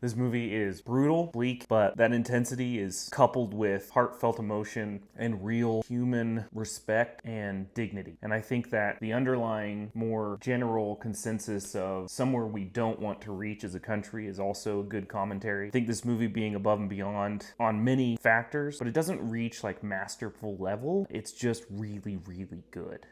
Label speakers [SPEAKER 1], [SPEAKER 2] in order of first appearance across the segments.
[SPEAKER 1] This movie is brutal, bleak, but that intensity is coupled with heartfelt emotion and real human respect and dignity. And I think that the underlying, more general consensus of somewhere we don't want to reach as a country is also a good commentary. I think this movie being above and beyond on many factors, but it doesn't reach like masterful level. It's just really, really good.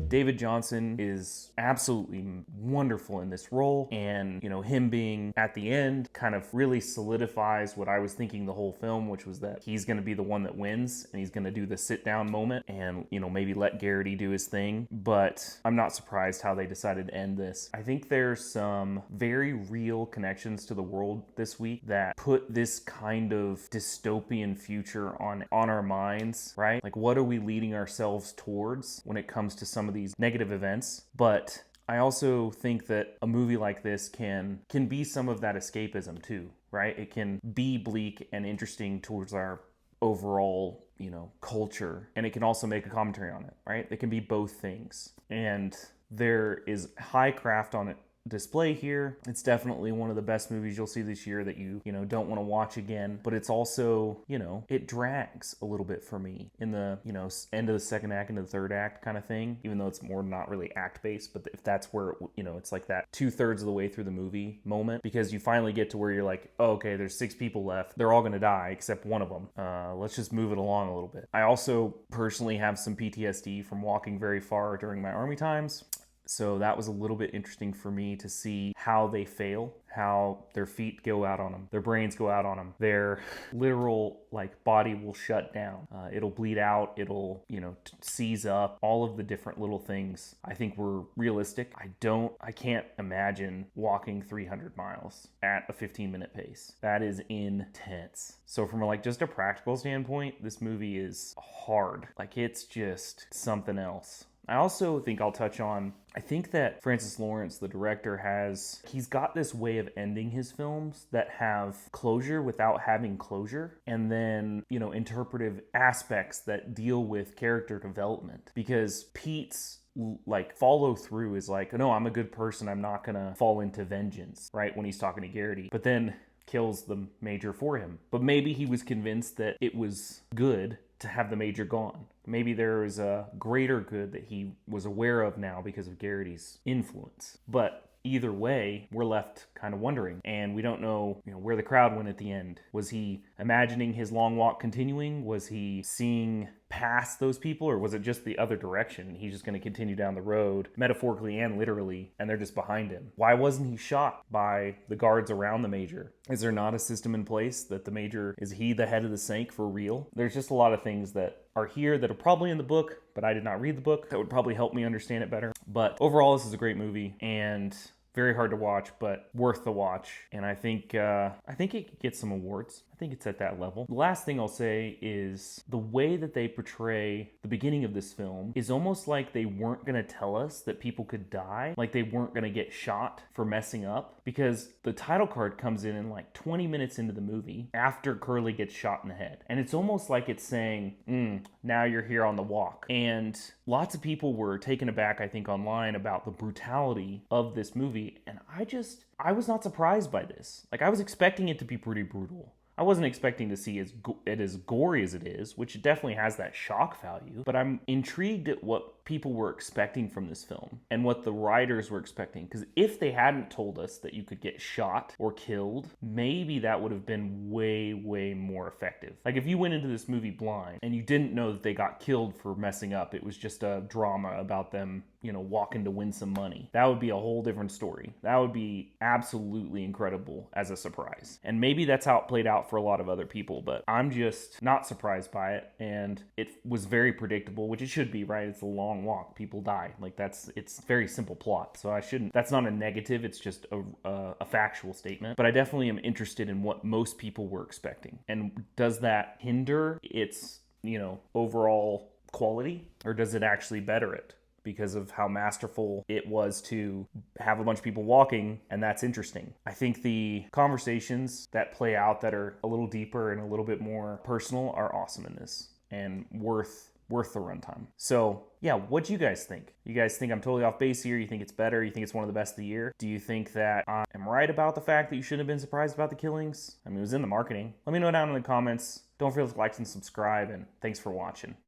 [SPEAKER 1] David Johnson is absolutely wonderful in this role, and him being at the end kind of really solidifies what I was thinking the whole film, which was that he's going to be the one that wins and he's going to do the sit down moment and maybe let Garrity do his thing. But I'm not surprised how they decided to end this. I think there's some very real connections to the world this week that put this kind of dystopian future on our minds, right? Like, what are we leading ourselves towards when it comes to some of these negative events? But I also think that a movie like this can be some of that escapism too, right? It can be bleak and interesting towards our overall, culture, and it can also make a commentary on it, right? It can be both things. And there is high craft on it display here. It's definitely one of the best movies you'll see this year that you don't want to watch again, but it's also, it drags a little bit for me in the, end of the second act into the third act kind of thing, even though it's more not really act based, but if that's where, it's like that 2/3 of the way through the movie moment, because you finally get to where you're like, oh, okay, there's 6 people left. They're all going to die except one of them. Let's just move it along a little bit. I also personally have some PTSD from walking very far during my army times. So that was a little bit interesting for me to see how they fail, how their feet go out on them, their brains go out on them, their literal body will shut down. It'll bleed out, it'll, seize up, all of the different little things I think were realistic. I can't imagine walking 300 miles at a 15-minute pace. That is intense. So from just a practical standpoint, this movie is hard. It's just something else. I also think I'll touch on, I think that Francis Lawrence, the director, he's got this way of ending his films that have closure without having closure, and then, interpretive aspects that deal with character development. Because Pete's follow through is no, I'm a good person, I'm not gonna fall into vengeance, right? When he's talking to Garrity. But then kills the major for him. But maybe he was convinced that it was good to have the major gone. Maybe there was a greater good that he was aware of now because of Garrity's influence. But either way, we're left kind of wondering, and we don't know, where the crowd went at the end. Was he imagining his long walk continuing? Was he seeing past those people, or was it just the other direction? He's just going to continue down the road, metaphorically and literally, and they're just behind him. Why wasn't he shot by the guards around the major? Is there not a system in place that the major, is he the head of the snake for real? There's just a lot of things that are here that are probably in the book, but I did not read the book. That would probably help me understand it better. But overall, this is a great movie, and very hard to watch, but worth the watch. And I think it could get some awards. I think it's at that level. The last thing I'll say is the way that they portray the beginning of this film is almost like they weren't going to tell us that people could die, like they weren't going to get shot for messing up, because the title card comes in 20 minutes into the movie after Curly gets shot in the head. And it's almost like it's saying, now you're here on the walk. And lots of people were taken aback, I think, online about the brutality of this movie. And I was not surprised by this. I was expecting it to be pretty brutal. I wasn't expecting to see it as gory as it is, which definitely has that shock value, but I'm intrigued at what people were expecting from this film and what the writers were expecting. Because if they hadn't told us that you could get shot or killed, maybe that would have been way, way more effective. If you went into this movie blind and you didn't know that they got killed for messing up, it was just a drama about them, walking to win some money, that would be a whole different story. That would be absolutely incredible as a surprise. And maybe that's how it played out for a lot of other people, but I'm just not surprised by it. And it was very predictable, which it should be, right? It's a long walk. People die. It's very simple plot. So that's not a negative. It's just a factual statement. But I definitely am interested in what most people were expecting. And does that hinder its, overall quality, or does it actually better it? Because of how masterful it was to have a bunch of people walking, and that's interesting. I think the conversations that play out that are a little deeper and a little bit more personal are awesome in this, and worth worth the runtime. So yeah, what do you guys think? You guys think I'm totally off base here? You think it's better? You think it's one of the best of the year? Do you think that I am right about the fact that you shouldn't have been surprised about the killings? I mean, it was in the marketing. Let me know down in the comments. Don't forget to like and subscribe, and thanks for watching.